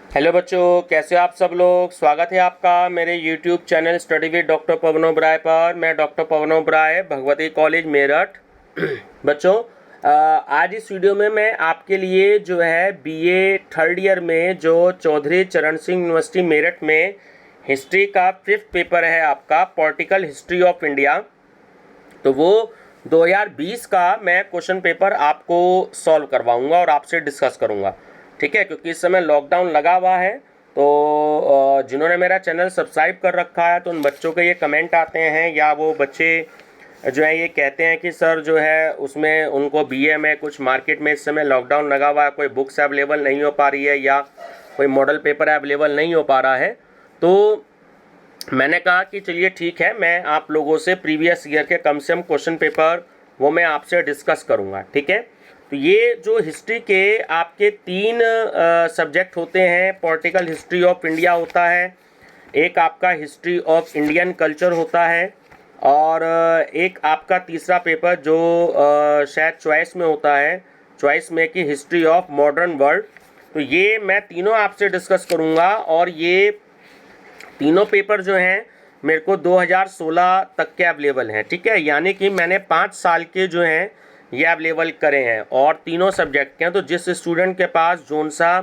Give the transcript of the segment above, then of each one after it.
Hello बच्चों, कैसे हो आप सब लोग। स्वागत है आपका मेरे YouTube channel study with doctor Pawan Oberoi पर। मैं डॉक्टर पवन ओबराय, भगवती कॉलेज मेरठ। बच्चों, आज इस वीडियो में मैं आपके लिए जो है BA थर्ड ईयर में जो चौधरी चरण सिंह यूनिवर्सिटी मेरठ में हिस्ट्री का 5th पेपर है आपका, पॉलिटिकल हिस्ट्री ऑफ इंडिया, तो वो 2020 का मैं क्वेश्चन पेपर आपको सॉल्व करवाऊंगा और आपसे डिस्कस करूंगा। ठीक है, क्योंकि इस समय लॉकडाउन लगा हुआ है, तो जिन्होंने मेरा चैनल सब्सक्राइब कर रखा है तो उन बच्चों के ये कमेंट आते हैं या वो बच्चे जो है ये कहते हैं कि सर जो है उसमें उनको BA में कुछ मार्केट में इस समय लॉकडाउन लगा हुआ है, कोई बुक्स अवेलेबल नहीं हो पा रही है या कोई मॉडल पेपर अवेलेबल नहीं हो पा रहा है। तो मैंने कहा कि चलिए ठीक है, मैं आप लोगों से प्रीवियस ईयर के कम से कम क्वेश्चन पेपर वो मैं आपसे डिस्कस करूंगा। ठीक है, तो ये जो हिस्ट्री के आपके 3 सब्जेक्ट होते हैं, पॉलिटिकल हिस्ट्री ऑफ इंडिया होता है, एक आपका हिस्ट्री ऑफ इंडियन कल्चर होता है, और एक आपका तीसरा पेपर जो शायद चॉइस में होता है, चॉइस में की हिस्ट्री ऑफ मॉडर्न वर्ल्ड। तो ये मैं तीनों आपसे डिस्कस करूँगा और ये तीनों पेपर जो हैं मेरे को 2016 तक के अवेलेबल हैं। ठीक है, यानी कि मैंने 5 साल के जो हैं ये अवेलेबल करे हैं और तीनों सब्जेक्ट के हैं। तो जिस स्टूडेंट के पास जोन सा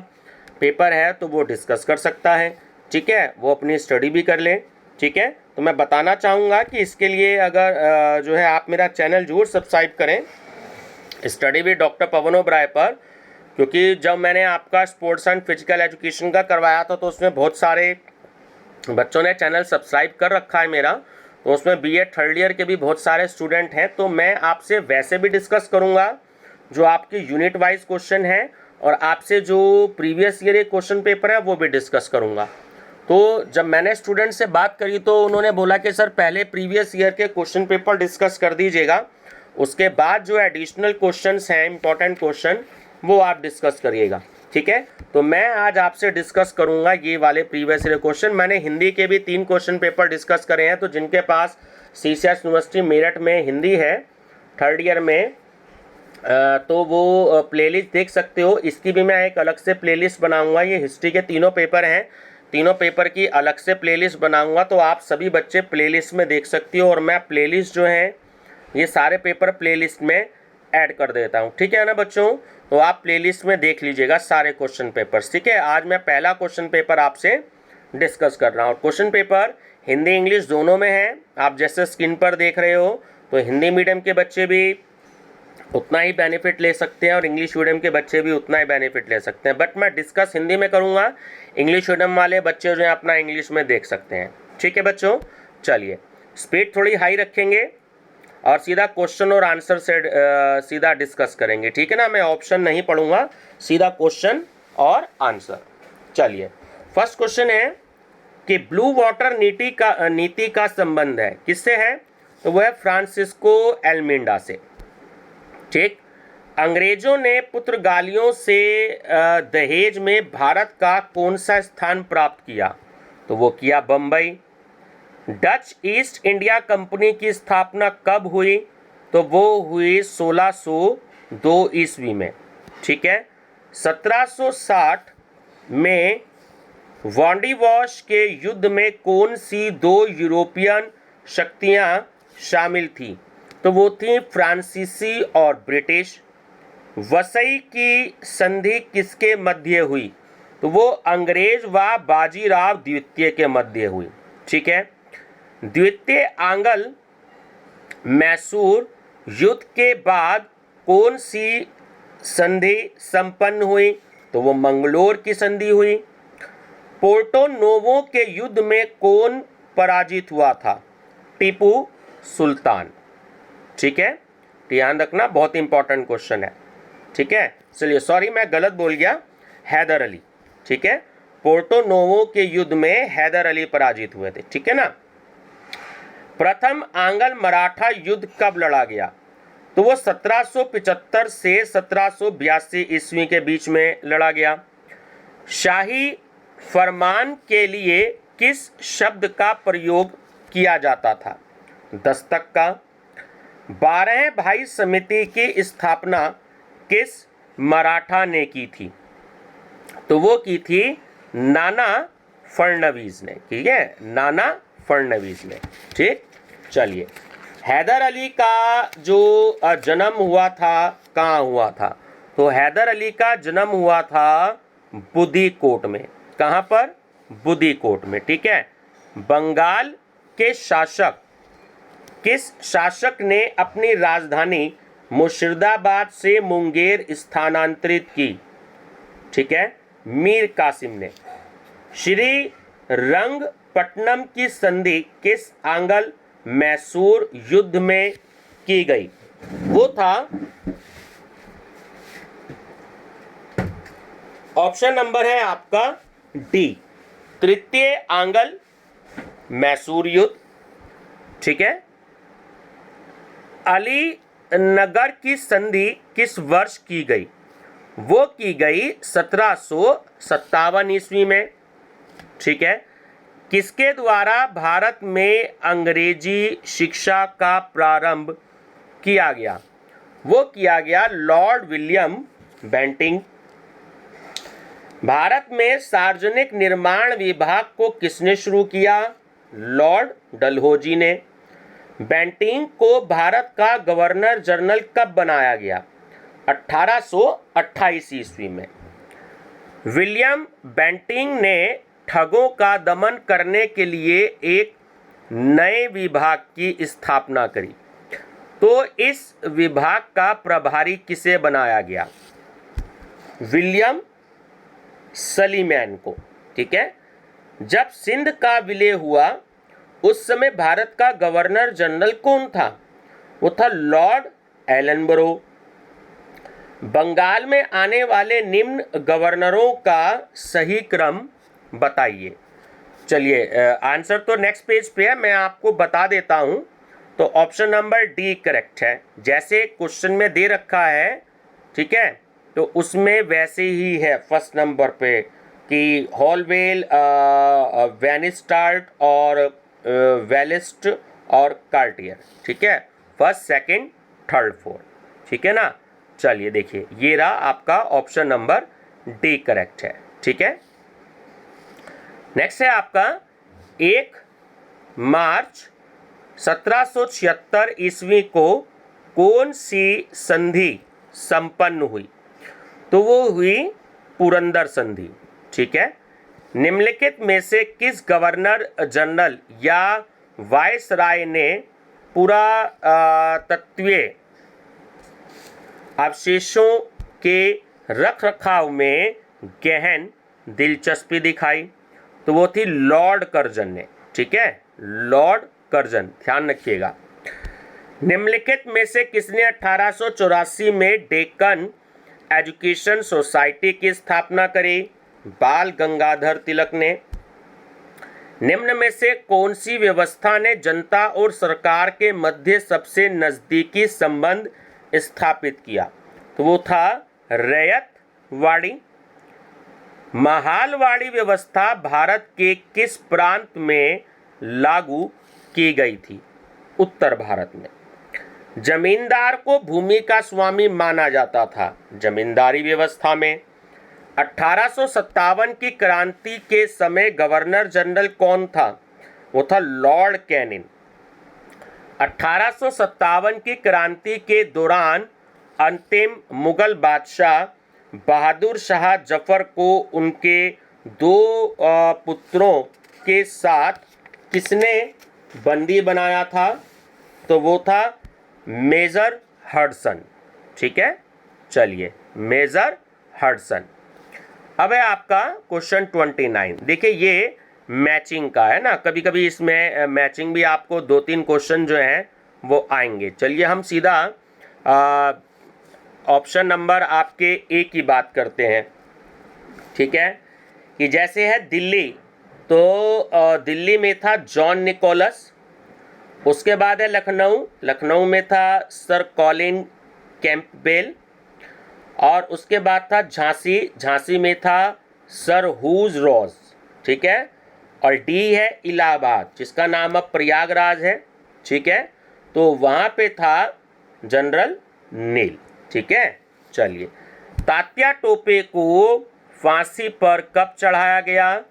पेपर है तो वो डिस्कस कर सकता है। ठीक है, वो अपनी स्टडी भी कर ले। ठीक है, तो मैं बताना चाहूँगा कि इसके लिए अगर जो है आप मेरा चैनल जरूर सब्सक्राइब करें study with doctor Pawan Oberoi पर, क्योंकि जब मैंने आपका स्पोर्ट्स एंड फिजिकल एजुकेशन का करवाया था तो उसमें बहुत सारे बच्चों ने चैनल सब्सक्राइब कर रखा है मेरा, तो उसमें BA थर्ड ईयर के भी बहुत सारे स्टूडेंट हैं। तो मैं आपसे वैसे भी डिस्कस करूंगा जो आपके यूनिट वाइज क्वेश्चन हैं, और आपसे जो प्रीवियस ईयर एक क्वेश्चन पेपर है वो भी डिस्कस करूंगा। तो जब मैंने स्टूडेंट से बात करी तो उन्होंने बोला कि सर पहले प्रीवियस ईयर के क्वेश्चन पेपर डिस्कस कर दीजिएगा, उसके बाद जो एडिशनल क्वेश्चंस हैं, इंपॉर्टेंट क्वेश्चन, वो आप डिस्कस करिएगा। ठीक है, तो मैं आज आपसे डिस्कस करूंगा ये वाले प्रीवियस ईयर क्वेश्चन। मैंने हिंदी के भी 3 क्वेश्चन पेपर डिस्कस करे हैं, तो जिनके पास CCS यूनिवर्सिटी मेरठ में हिंदी है थर्ड ईयर में, तो वो प्लेलिस्ट देख सकते हो। इसकी भी मैं एक अलग से प्लेलिस्ट बनाऊंगा। ये हिस्ट्री के तीनों पेपर हैं, तीनों पेपर की अलग से प्लेलिस्ट बनाऊंगा, तो आप सभी बच्चे प्लेलिस्ट में देख सकते हो। और मैं प्लेलिस्ट जो है ये सारे पेपर प्लेलिस्ट में ऐड कर देता हूँ। ठीक है ना बच्चों, तो आप प्लेलिस्ट में देख लीजिएगा सारे क्वेश्चन पेपर्स। ठीक है, आज मैं पहला क्वेश्चन पेपर आपसे डिस्कस कर रहा हूँ। क्वेश्चन पेपर हिंदी इंग्लिश दोनों में है, आप जैसे स्क्रीन पर देख रहे हो। तो हिंदी मीडियम के बच्चे भी उतना ही बेनिफिट ले सकते हैं और इंग्लिश मीडियम के बच्चे भी उतना ही बेनिफिट ले सकते हैं, बट मैं डिस्कस हिंदी में करूँगा। इंग्लिश मीडियम वाले बच्चे जो हैं अपना इंग्लिश में देख सकते हैं। ठीक है बच्चों, चलिए स्पीड थोड़ी हाई रखेंगे और सीधा क्वेश्चन और आंसर से सीधा डिस्कस करेंगे। ठीक है ना, मैं ऑप्शन नहीं पढ़ूंगा, सीधा क्वेश्चन और आंसर। चलिए, फर्स्ट क्वेश्चन है कि ब्लू वाटर नीति का संबंध है किससे है, तो वह है फ्रांसिस्को एल्मिंडा से। ठीक, अंग्रेजों ने पुर्तगालियों से दहेज में भारत का कौन सा स्थान प्राप्त किया, तो वो किया Bombay. Dutch east India company की स्थापना कब हुई, तो वो हुई 1602 ईस्वी में। ठीक है, 1760 में वॉन्डिवॉश के युद्ध में कौन सी 2 यूरोपियन शक्तियां शामिल थी, तो वो थी फ्रांसीसी और ब्रिटिश। वसई की संधि किसके मध्य हुई, तो वो अंग्रेज व बाजीराव द्वितीय के मध्य हुई। ठीक है, द्वितीय आंग्ल मैसूर युद्ध के बाद कौन सी संधि संपन्न हुई, तो वो मंगलोर की संधि हुई। पोर्टो नोवो के युद्ध में कौन पराजित हुआ था, टीपू सुल्तान। ठीक है, ध्यान रखना, बहुत इंपॉर्टेंट क्वेश्चन है। ठीक है, चलिए सॉरी मैं गलत बोल गया, हैदर अली। ठीक है, पोर्टो नोवो के युद्ध में हैदर अली पराजित हुए थे। ठीक है ना। प्रथम आंग्ल मराठा युद्ध कब लड़ा गया, तो वो 1775 से 1782 ईस्वी के बीच में लड़ा गया। शाही फरमान के लिए किस शब्द का प्रयोग किया जाता था, दस्तक का। 12 भाई समिति की स्थापना किस मराठा ने की थी, तो वो की थी नाना फडणवीस ने, ठीक है, नाना फडणवीस ने। ठीक, चलिए, हैदर अली का जो जन्म हुआ था कहाँ हुआ था? तो हैदर अली का जन्म हुआ था बुदीकोट में। कहाँ पर? बुदीकोट में, ठीक है। बंगाल के शासक, किस शासक ने अपनी राजधानी मुर्शिदाबाद से मुंगेर स्थानांतरित की? ठीक है, मीर कासिम ने। श्री रंगपट्टनम की संधि किस आंग्ल मैसूर युद्ध में की गई? वो था ऑप्शन नंबर है आपका डी, तृतीय आंग्ल मैसूर युद्ध। ठीक है। अली नगर की संधि किस वर्ष की गई? वो की गई 1757 ईस्वी में। ठीक है। किसके द्वारा भारत में अंग्रेजी शिक्षा का प्रारंभ किया गया? वो किया गया लॉर्ड विलियम बेंटिंक। भारत में सार्वजनिक निर्माण विभाग को किसने शुरू किया? लॉर्ड डलहौजी ने। बेंटिंक को भारत का गवर्नर जनरल कब बनाया गया? 1828 ईस्वी में। विलियम बेंटिंक ने ठगों का दमन करने के लिए एक नए विभाग की स्थापना करी। तो इस विभाग का प्रभारी किसे बनाया गया? विलियम सलीमैन को। ठीक है। जब सिंध का विलय हुआ उस समय भारत का गवर्नर जनरल कौन था? वो था लॉर्ड एलनबरो। बंगाल में आने वाले निम्न गवर्नरों का सही क्रम बताइए। चलिए, आंसर तो नेक्स्ट पेज पे है, मैं आपको बता देता हूं। तो ऑप्शन नंबर डी करेक्ट है, जैसे क्वेश्चन में दे रखा है। ठीक है, तो उसमें वैसे ही है फर्स्ट नंबर पे कि हॉलवेल, वेनिस्टार्ट और वेलिस्ट और कार्टियर। ठीक है, फर्स्ट, सेकंड, थर्ड, फोर्थ। ठीक है ना। चलिए देखिए, ये रहा आपका ऑप्शन नंबर डी करेक्ट है। ठीक है। नेक्स्ट है आपका 1 मार्च 1776 ईस्वी को कौन सी संधि संपन्न हुई? तो वो हुई पुरंदर संधि। ठीक है। निम्नलिखित में से किस गवर्नर जनरल या वायसराय ने पुरातत्वीय अवशेषों के रखरखाव में गहन दिलचस्पी दिखाई? तो वो थी लॉर्ड कर्जन ने। ठीक है, लॉर्ड कर्जन, ध्यान रखिएगा। निम्नलिखित में से किसने 1884 में डेक्कन एजुकेशन सोसाइटी की स्थापना करी? बाल गंगाधर तिलक ने। निम्न में से कौन सी व्यवस्था ने जनता और सरकार के मध्य सबसे नजदीकी संबंध स्थापित किया? तो वो था रैयतवाड़ी। महालवाड़ी व्यवस्था भारत के किस प्रांत में लागू की गई थी? उत्तर भारत में। जमींदार को भूमि का स्वामी माना जाता था जमींदारी व्यवस्था में। 1857 की क्रांति के समय गवर्नर जनरल कौन था? वो था लॉर्ड कैनिंग। 1857 की क्रांति के दौरान अंतिम मुगल बादशाह बहादुर शाह जफर को उनके 2 पुत्रों के साथ किसने बंदी बनाया था? तो वो था मेजर हडसन। ठीक है, चलिए, मेजर हडसन। अब है आपका क्वेश्चन 29। देखिए, ये मैचिंग का है ना, कभी कभी इसमें मैचिंग भी आपको 2-3 क्वेश्चन जो हैं वो आएंगे। चलिए हम सीधा ऑप्शन नंबर आपके ए की बात करते हैं। ठीक है, कि जैसे है दिल्ली, तो दिल्ली में था जॉन निकोलस। उसके बाद है लखनऊ, लखनऊ में था सर कॉलिन कैंपबेल। और उसके बाद था झांसी, झांसी में था सर हुज रॉस। ठीक है, और डी है इलाहाबाद, जिसका नाम अब प्रयागराज है। ठीक है, तो वहाँ पे था जनरल नील। ठीक है, चलिए, तात्या टोपे को फांसी पर कब चढ़ाया गया?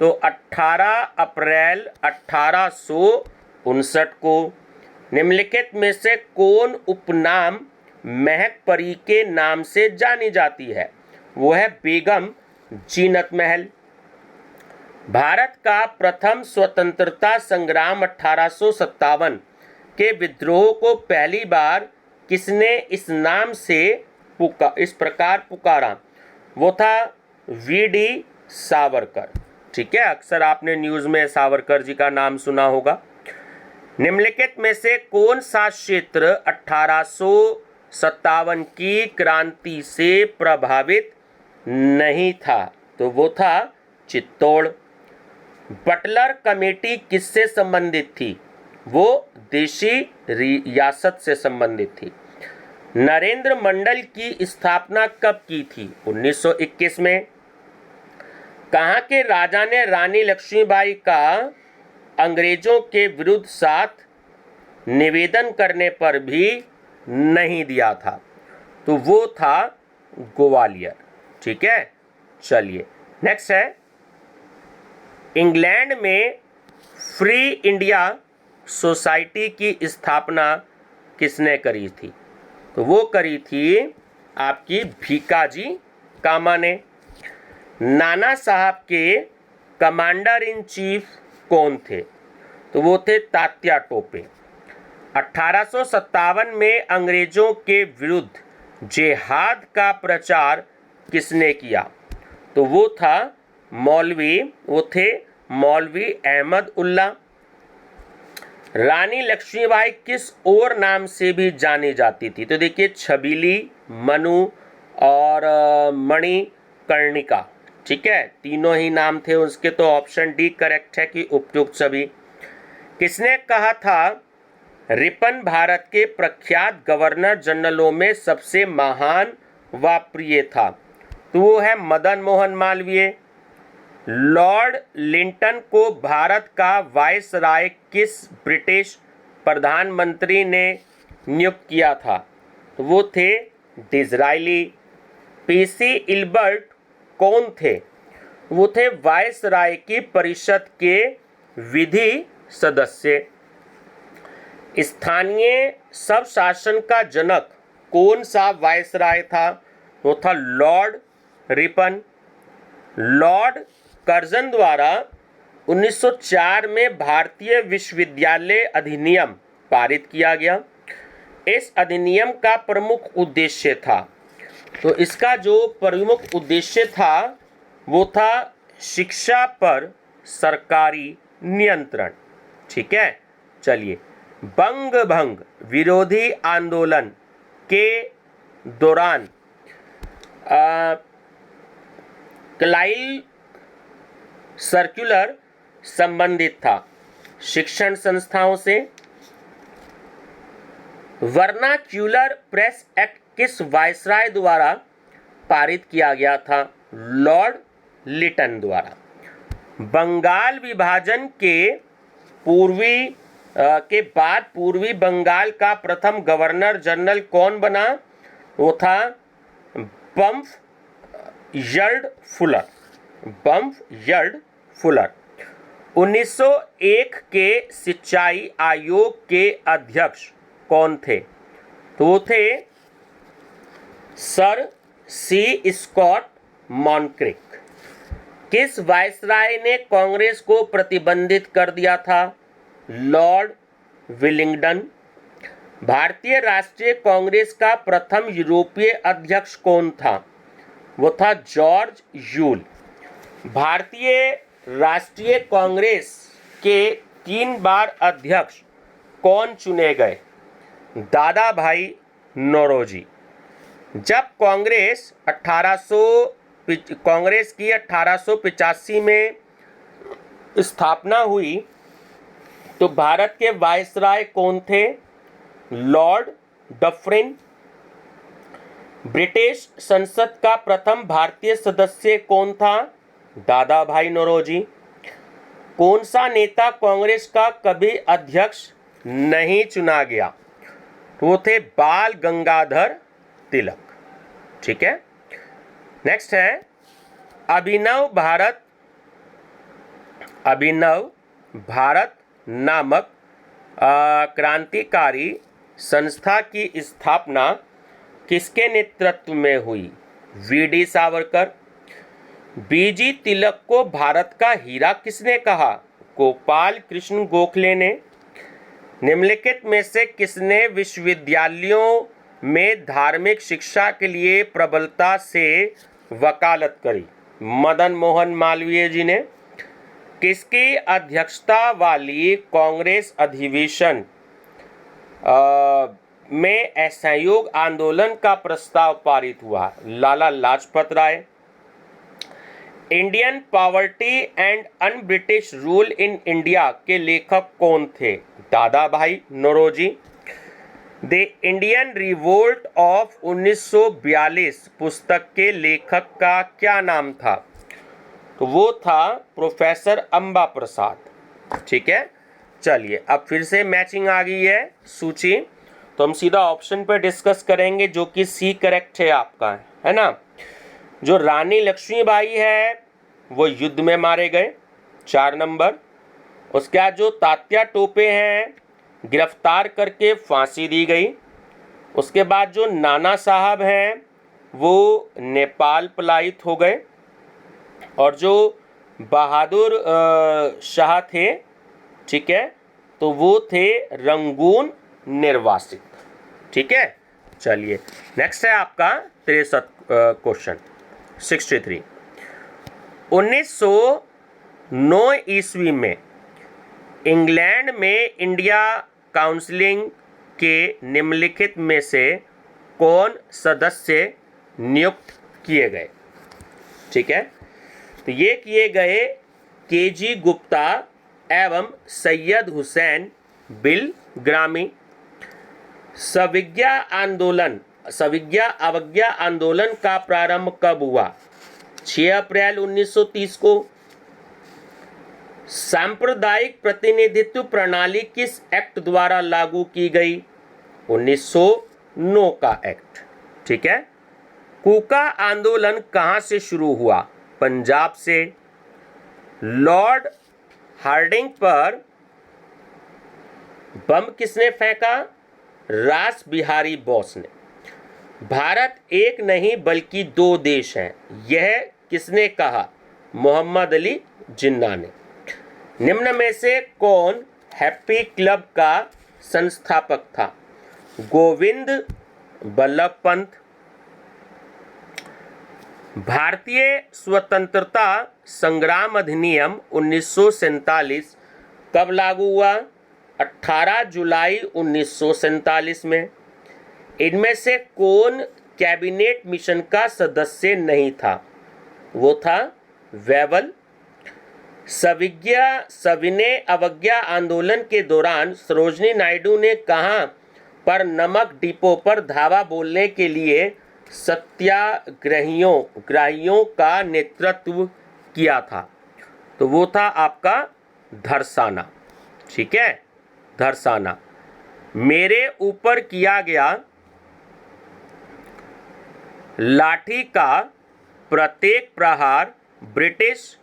तो 18 अप्रैल 1859 को। निम्नलिखित में से कौन उपनाम महक परी के नाम से जानी जाती है? वो है बेगम जीनत महल। भारत का प्रथम स्वतंत्रता संग्राम 1857 के विद्रोह को पहली बार किसने इस नाम से इस प्रकार पुकारा? वो था वी.डी. सावरकर। ठीक है, अक्सर आपने न्यूज़ में सावरकर जी का नाम सुना होगा। निम्नलिखित में से कौन सा क्षेत्र 1857 की क्रांति से प्रभावित नहीं था? तो वो था चित्तौड़। बटलर कमेटी किससे संबंधित थी? वो देशी रियासत से संबंधित थी। नरेंद्र मंडल की स्थापना कब की थी? 1921 में। कहाँ के राजा ने रानी लक्ष्मीबाई का अंग्रेजों के विरुद्ध साथ निवेदन करने पर भी नहीं दिया था? तो वो था ग्वालियर। ठीक है, चलिए नेक्स्ट है, इंग्लैंड में फ्री इंडिया सोसाइटी की स्थापना किसने करी थी? तो वो करी थी आपकी भीकाजी कामा ने। नाना साहब के कमांडर इन चीफ कौन थे? तो वो थे तात्या टोपे। 1857 में अंग्रेजों के विरुद्ध जिहाद का प्रचार किसने किया? तो वो थे मौलवी अहमद उल्ला। रानी लक्ष्मीबाई किस और नाम से भी जानी जाती थी? तो देखिए, छबीली, मनु और मणिकर्णिका। ठीक है, तीनों ही नाम थे उसके, तो ऑप्शन डी करेक्ट है कि उपयुक्त सभी। किसने कहा था रिपन भारत के प्रख्यात गवर्नर जनरलों में सबसे महान व प्रिय था? तो वो है मदन मोहन मालवीय। लॉर्ड लिंटन को भारत का वायसराय किस ब्रिटिश प्रधानमंत्री ने नियुक्त किया था? तो वो थे डिज़रायली। पीसी इल्बर्ट कौन थे? वो थे वायसराय की परिषद के विधि सदस्य। स्थानीय स्वशासन का जनक कौन सा वायसराय था? वो था लॉर्ड रिपन। लॉर्ड कर्जन द्वारा 1904 में भारतीय विश्वविद्यालय अधिनियम पारित किया गया। इस अधिनियम का प्रमुख उद्देश्य था, तो इसका जो प्रमुख उद्देश्य था वो था शिक्षा पर सरकारी नियंत्रण। ठीक है, चलिए, बंग भंग विरोधी आंदोलन के दौरान क्लाइल सर्कुलर संबंधित था शिक्षण संस्थाओं से। वर्नाक्यूलर प्रेस एक्ट किस वायसराय द्वारा पारित किया गया था? लॉर्ड लिटन द्वारा। बंगाल विभाजन के बाद पूर्वी बंगाल का प्रथम गवर्नर जनरल कौन बना? वो था बम्फयर्ड फुलर। 1901 के सिंचाई आयोग के अध्यक्ष कौन थे? तो वो थे सर सी स्कॉट मॉनक्रिक। किस वायसराय ने कांग्रेस को प्रतिबंधित कर दिया था? Lord Willingdon. भारतीय राष्ट्रीय कांग्रेस का प्रथम यूरोपीय अध्यक्ष कौन था? वो था जॉर्ज यूल। भारतीय राष्ट्रीय कांग्रेस के 3 बार अध्यक्ष कौन चुने गए? दादा भाई नौरोजी। जब कांग्रेस की 1885 में स्थापना हुई तो भारत के वायसराय कौन थे? Lord Dufferin. ब्रिटिश संसद का प्रथम भारतीय सदस्य कौन था? दादा भाई नौरोजी। कौन सा नेता कांग्रेस का कभी अध्यक्ष नहीं चुना गया? वो थे बाल गंगाधर तिलक। ठीक है, नेक्स्ट है, अभिनव भारत नामक क्रांतिकारी संस्था की स्थापना किसके नेतृत्व में हुई? वीडी सावरकर। बीजी तिलक को भारत का हीरा किसने कहा? गोपाल कृष्ण गोखले ने। निम्नलिखित में से किसने विश्वविद्यालयों में धार्मिक शिक्षा के लिए प्रबलता से वकालत करी? मदन मोहन मालवीय जी ने। किसकी अध्यक्षता वाली कांग्रेस अधिवेशन में असहयोग आंदोलन का प्रस्ताव पारित हुआ? Lala Lajpat Rai. Indian poverty and un British rule in India के लेखक कौन थे? Dadabhai Naoroji. The Indian revolt of 1942 पुस्तक के लेखक का क्या नाम था? तो वो था प्रोफेसर अंबा प्रसाद। ठीक है, चलिए अब फिर से मैचिंग आ गई है सूची, तो हम सीधा ऑप्शन पर डिस्कस करेंगे जो कि सी करेक्ट है आपका, है ना। जो रानी लक्ष्मीबाई है वो युद्ध में मारे गए, 4 नंबर। उसके बाद जो तात्या टोपे हैं गिरफ्तार करके फांसी दी गई। उसके बाद जो नाना साहब हैं वो नेपाल पलायित हो गए, और जो बहादुर शाह थे, ठीक है, तो वो थे रंगून निर्वासित। ठीक है, चलिए नेक्स्ट है आपका 63 क्वेश्चन 63। 1909 ईस्वी में इंग्लैंड में इंडिया काउंसिलिंग के निम्नलिखित में से कौन सदस्य नियुक्त किए गए? ठीक है, तो ये किए गए केजी गुप्ता एवं सैयद हुसैन बिल ग्रामी। सविज्ञा अवज्ञा आंदोलन का प्रारंभ कब हुआ? 6 अप्रैल 1930 को। सांप्रदायिक प्रतिनिधित्व प्रणाली किस एक्ट द्वारा लागू की गई? 1909 का एक्ट। ठीक है, कूका आंदोलन कहां से शुरू हुआ? पंजाब से। लॉर्ड हार्डिंग पर बम किसने फेंका? रास बिहारी बोस ने। भारत एक नहीं बल्कि 2 देश हैं, यह किसने कहा? मोहम्मद अली जिन्ना ने। निम्न में से कौन हैप्पी क्लब का संस्थापक था? गोविंद बल्लभ पंत। भारतीय स्वतंत्रता संग्राम अधिनियम 1947 कब लागू हुआ? 18 जुलाई 1947 में। इनमें से कौन कैबिनेट मिशन का सदस्य नहीं था? वो था वेवल। सविनय अवज्ञा आंदोलन के दौरान सरोजनी नायडू ने कहां पर नमक डिपो पर धावा बोलने के लिए सत्याग्रहियों का नेतृत्व किया था? तो वो था आपका धरसाना। ठीक है, धरसाना। मेरे ऊपर किया गया लाठी का प्रत्येक प्रहार ब्रिटिश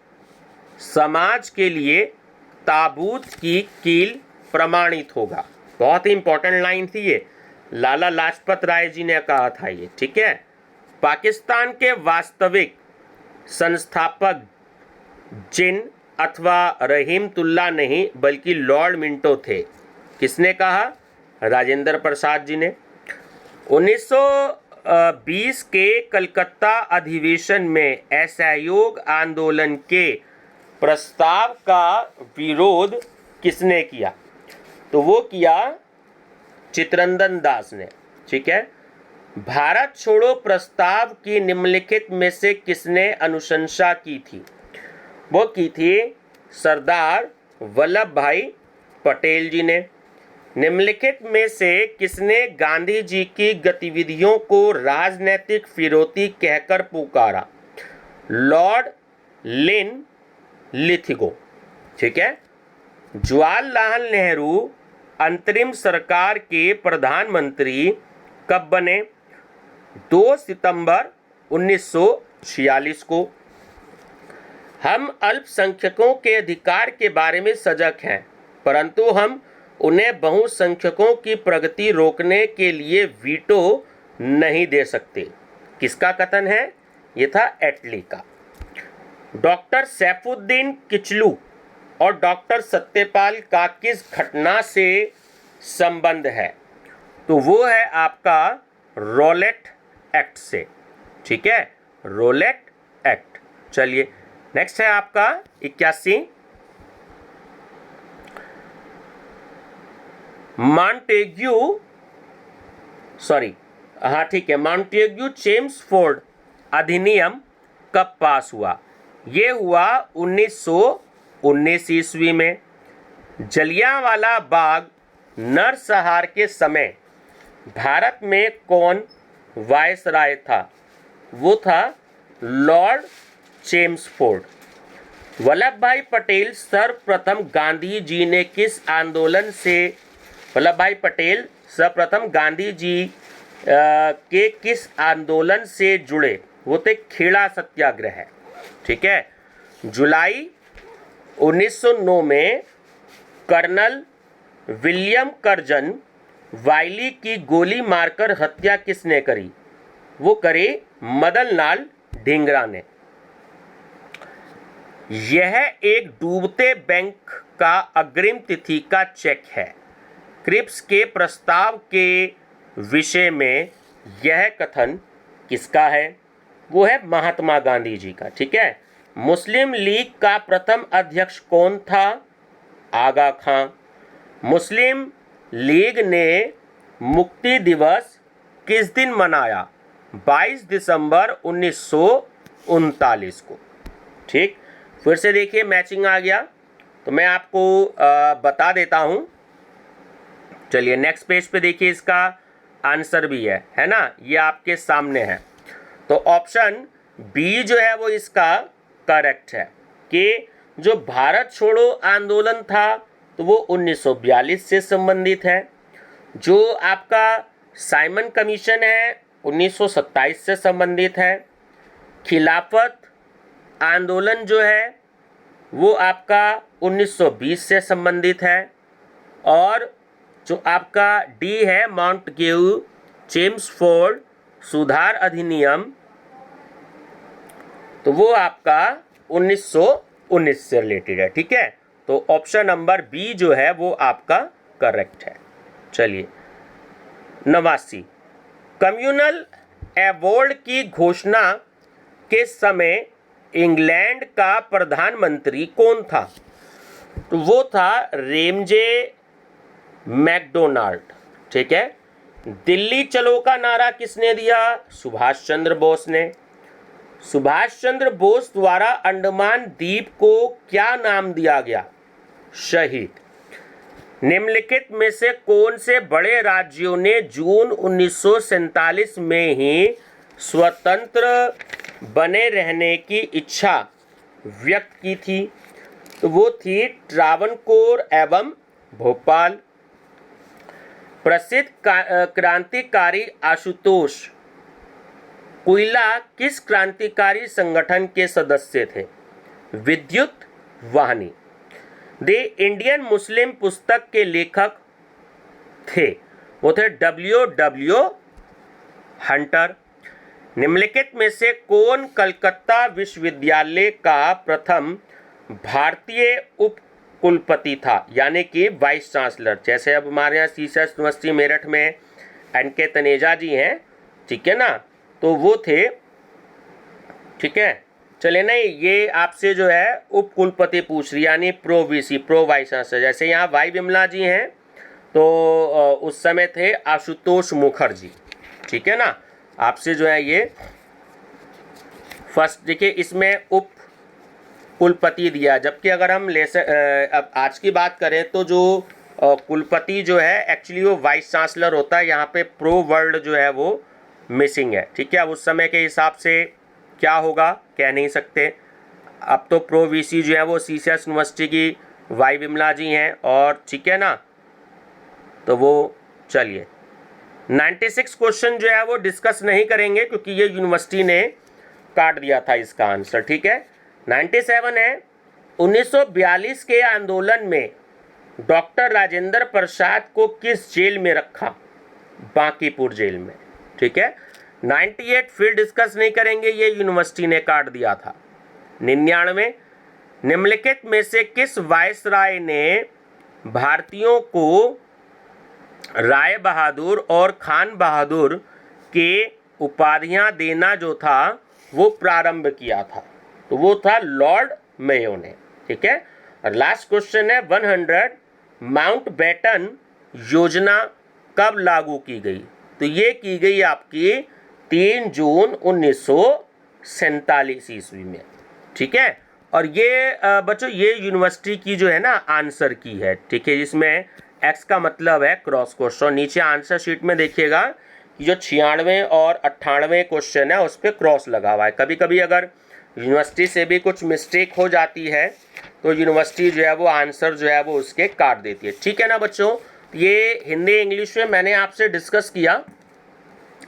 समाज के लिए ताबूत की कील प्रमाणित होगा। बहुत ही इंपॉर्टेंट लाइन थी ये, लाला लाजपत राय जी ने कहा था ये। ठीक है, पाकिस्तान के वास्तविक संस्थापक जिन अथवा रहीमतुल्ला नहीं बल्कि लॉर्ड मिंटो थे। किसने कहा? राजेंद्र प्रसाद जी ने। 1920 के कलकत्ता अधिवेशन में असहयोग आंदोलन के प्रस्ताव का विरोध किसने किया? तो वो किया चित्तरंजन दास ने। ठीक है, भारत छोड़ो प्रस्ताव की निम्नलिखित में से किसने अनुशंसा की थी? वो की थी सरदार वल्लभ भाई पटेल जी ने। निम्नलिखित में से किसने गांधी जी की गतिविधियों को राजनीतिक फिरौती कहकर पुकारा? लॉर्ड लिथिगो। ठीक है, जवाहरलाल नेहरू अंतरिम सरकार के प्रधानमंत्री कब बने? 2 सितंबर 1946 को। हम अल्पसंख्यकों के अधिकार के बारे में सजग हैं, परंतु हम उन्हें बहुसंख्यकों की प्रगति रोकने के लिए वीटो नहीं दे सकते। किसका कथन है? ये था एटली का। डॉक्टर सैफुद्दीन किचलू और डॉक्टर सत्यपाल का किस घटना से संबंध है? तो वो है आपका रॉलेट एक्ट से। ठीक है, रॉलेट एक्ट। चलिए नेक्स्ट है आपका 81। मॉन्टेग्यू चेम्सफोर्ड अधिनियम कब पास हुआ? ये हुआ 1919 ईस्वी में। जलियांवाला बाग नरसंहार के समय भारत में कौन वायसराय था? वो था लॉर्ड चेम्सफोर्ड। वल्लभ भाई पटेल सर्वप्रथम गांधी जी के किस आंदोलन से जुड़े? वो थे खेड़ा सत्याग्रह। ठीक है, जुलाई 1909 में कर्नल विलियम कर्जन वाइली की गोली मारकर हत्या किसने करी? वो करे मदन लाल ढींगरा ने। यह एक डूबते बैंक का अग्रिम तिथि का चेक है। क्रिप्स के प्रस्ताव के विषय में यह कथन किसका है? वो है महात्मा गांधी जी का। ठीक है, मुस्लिम लीग का प्रथम अध्यक्ष कौन था? आगा खां। मुस्लिम लीग ने मुक्ति दिवस किस दिन मनाया? 22 दिसंबर 1939 को। ठीक, फिर से देखिए मैचिंग आ गया, तो मैं आपको बता देता हूं। चलिए नेक्स्ट पेज पे देखिए, इसका आंसर भी है ना, ये आपके सामने है। तो ऑप्शन बी जो है वो इसका करेक्ट है कि जो भारत छोड़ो आंदोलन था तो वो 1942 से संबंधित है। जो आपका साइमन कमीशन है 1927 से संबंधित है। खिलाफत आंदोलन जो है वो आपका 1920 से संबंधित है। और जो आपका डी है मॉन्टेग्यू चेम्सफोर्ड सुधार अधिनियम, तो वो आपका 1919 से रिलेटेड है। ठीक है, तो ऑप्शन नंबर बी जो है वो आपका करेक्ट है। चलिए 89, कम्युनल अवार्ड की घोषणा के समय इंग्लैंड का प्रधानमंत्री कौन था? तो वो था रेमजे मैकडोनाल्ड। ठीक है, दिल्ली चलो का नारा किसने दिया? सुभाष चंद्र बोस ने। सुभाष चंद्र बोस द्वारा अंडमान द्वीप को क्या नाम दिया गया? शहीद। निम्नलिखित में से कौन से बड़े राज्यों ने जून 1947 में ही स्वतंत्र बने रहने की इच्छा व्यक्त की थी? तो वो थी ट्रावनकोर एवं भोपाल। प्रसिद्ध क्रांतिकारी आशुतोष कोयला किस क्रांतिकारी संगठन के सदस्य थे? विद्युत वाहिनी। द इंडियन मुस्लिम पुस्तक के लेखक थे, वो थे W हंटर। निम्नलिखित में से कौन कलकत्ता विश्वविद्यालय का प्रथम भारतीय उप कुलपति था, यानी कि वाइस चांसलर? जैसे अब हमारे यहाँ सीसस यूनिवर्सिटी मेरठ में NK तनेजा जी हैं, ठीक है ना, तो वो थे। ठीक है, चले नहीं, ये आपसे जो है उप कुलपति पूछ रही, यानी pro VC pro vice chancellor. जैसे यहाँ वाई विमला जी हैं तो उस समय थे आशुतोष मुखर्जी। ठीक है ना, आपसे जो है ये फर्स्ट देखिए, इसमें उप कुलपति दिया। जबकि अगर हम अब आज की बात करें तो जो कुलपति जो है एक्चुअली वो वाइस चांसलर होता है। यहाँ पे प्रो वर्ल्ड जो है वो मिसिंग है। ठीक है, अब उस समय के हिसाब से क्या होगा कह नहीं सकते। अब तो प्रो VC जो है वो सीसीएस यूनिवर्सिटी की वाई विमला जी हैं। और ठीक है ना, तो वो चलिए 96 क्वेश्चन जो है वो डिस्कस नहीं करेंगे क्योंकि ये यूनिवर्सिटी ने काट दिया था इसका आंसर। ठीक है, 97 है, 1942 के आंदोलन में डॉक्टर राजेंद्र प्रसाद को किस जेल में रखा? बांकीपुर जेल में। ठीक है। 98 फिर डिस्कस नहीं करेंगे, ये यूनिवर्सिटी ने काट दिया था। 99 निम्नलिखित में से किस वायसराय ने भारतीयों को राय बहादुर और खान बहादुर के उपाधियां देना जो था वो प्रारंभ किया था? तो वो था लॉर्ड मेयो ने। ठीक है। और लास्ट क्वेश्चन है 100 माउंटबेटन योजना कब लागू की गई? तो ये की गई आपकी 3 जून 1947 ईस्वी में। ठीक है। और ये बच्चों ये यूनिवर्सिटी की जो है ना आंसर की है। ठीक है। जिसमें एक्स का मतलब है क्रॉस क्वेश्चन। नीचे आंसर शीट में देखिएगा कि जो 96 और 98 क्वेश्चन है उस पर क्रॉस लगा हुआ है। कभी कभी अगर यूनिवर्सिटी से भी कुछ मिस्टेक हो जाती है तो यूनिवर्सिटी जो है वो आंसर जो है वो उसके काट देती है। ठीक है ना बच्चों। ये हिंदी इंग्लिश में मैंने आपसे डिस्कस किया।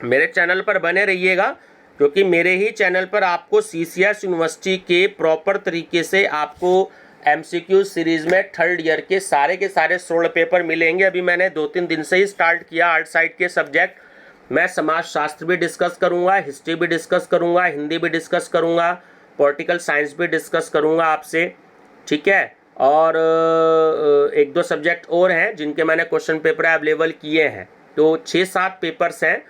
मेरे चैनल पर बने रहिएगा क्योंकि मेरे ही चैनल पर आपको CCS यूनिवर्सिटी के प्रॉपर तरीके से आपको MCQ सीरीज में 3rd ईयर के सारे 16 पेपर मिलेंगे। अभी मैंने 2-3 दिन से ही स्टार्ट किया। आर्ट साइड के सब्जेक्ट मैं समाजशास्त्र भी डिस्कस करूंगा, हिस्ट्री भी डिस्कस करूंगा, हिंदी भी डिस्कस करूंगा, पॉलिटिकल साइंस भी डिस्कस करूंगा आपसे। ठीक है। और 1-2 सब्जेक्ट और हैं जिनके मैंने क्वेश्चन पेपर अवेलेबल किए हैं। तो 6-7 पेपर्स हैं।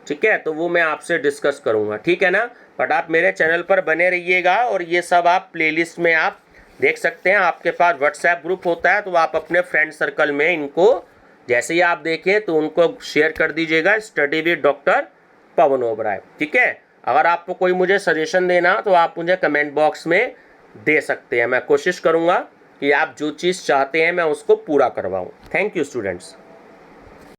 ठीक है। तो वो मैं आपसे डिस्कस करूंगा। ठीक है ना। बट आप मेरे चैनल पर बने रहिएगा और ये सब आप प्लेलिस्ट में आप देख सकते हैं। आपके पास व्हाट्सएप ग्रुप होता है तो आप अपने फ्रेंड सर्कल में इनको जैसे ही आप देखें तो उनको शेयर कर दीजिएगा, study with doctor Pawan Oberoi. ठीक है। अगर आपको कोई मुझे सजेशन देना तो आप मुझे कमेंट बॉक्स में दे सकते हैं। मैं कोशिश करूंगा कि आप जो चीज़ चाहते हैं मैं उसको पूरा करवाऊँ। Thank you students.